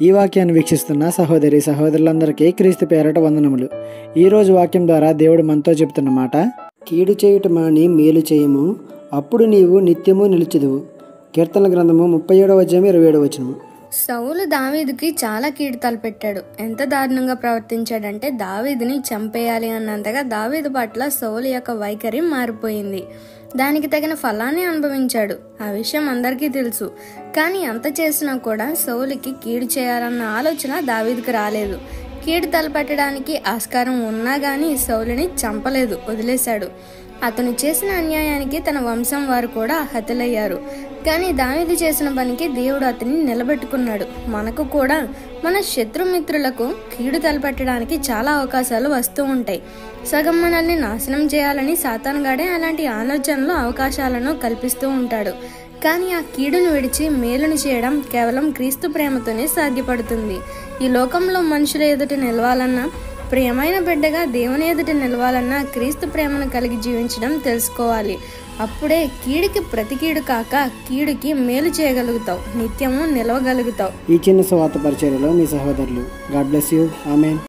ఈ వాక్యాన్ని వీక్షిస్తున్న సహోదరి సహోదరులందరికీ క్రీస్తు పేరట వందనములు. ఈరోజు వాక్యం ద్వారా దేవుడు మనతో చెబుతున్న మాట, కీడు చేయుట మాని మేలు చేయము, అప్పుడు నీవు నిత్యము నిలుచుదువు. కీర్తనల గ్రంథము 37:27. సౌలు దావీదుకి చాలా కీడు తలపెట్టాడు. ఎంత దారుణంగా ప్రవర్తించాడంటే దావీదుని చంపేయాలి అన్నంతగా దావీదు పట్ల సౌలు యొక్క వైఖరి మారిపోయింది. దానికి తగిన ఫలాన్ని అనుభవించాడు. ఆ విషయం అందరికీ తెలుసు. కానీ అంత చేసినా కూడా సౌలుకి కీడు చేయాలన్న ఆలోచన దావీదుకి రాలేదు. కీడు తలపెట్టడానికి ఆస్కారం ఉన్నా గానీ సౌలుని చంపలేదు, వదిలేశాడు. అతను చేసిన అన్యాయానికి తన వంశం వారు కూడా హతులయ్యారు. కానీ దావీదు చేసిన పనికి దేవుడు అతన్ని నిలబెట్టుకున్నాడు. మనకు కూడా మన శత్రుమిత్రులకు కీడు తలపెట్టడానికి చాలా అవకాశాలు వస్తూ ఉంటాయి. సగం మనల్ని నాశనం చేయాలని సాతానుగాడే అలాంటి ఆలోచనలు, అవకాశాలను కల్పిస్తూ ఉంటాడు. కానీ ఆ కీడును విడిచి మేలుని చేయడం కేవలం క్రీస్తు ప్రేమతోనే సాధ్యపడుతుంది. ఈ లోకంలో మనుషుల ఎదుట నిలవాలన్నా, ప్రియమైన బిడ్డగా దేవుని ఎదుట నిలవాలన్నా క్రీస్తు ప్రేమను కలిగి జీవించడం తెలుసుకోవాలి. అప్పుడే కీడుకి ప్రతి కీడు కాక కీడుకి మేలు చేయగలుగుతావు, నిత్యము నిలవగలుగుతావు. ఈ చిన్న సువార్త పరిచర్యలో మీ సహోదరులు. God bless you. ఆమేన్.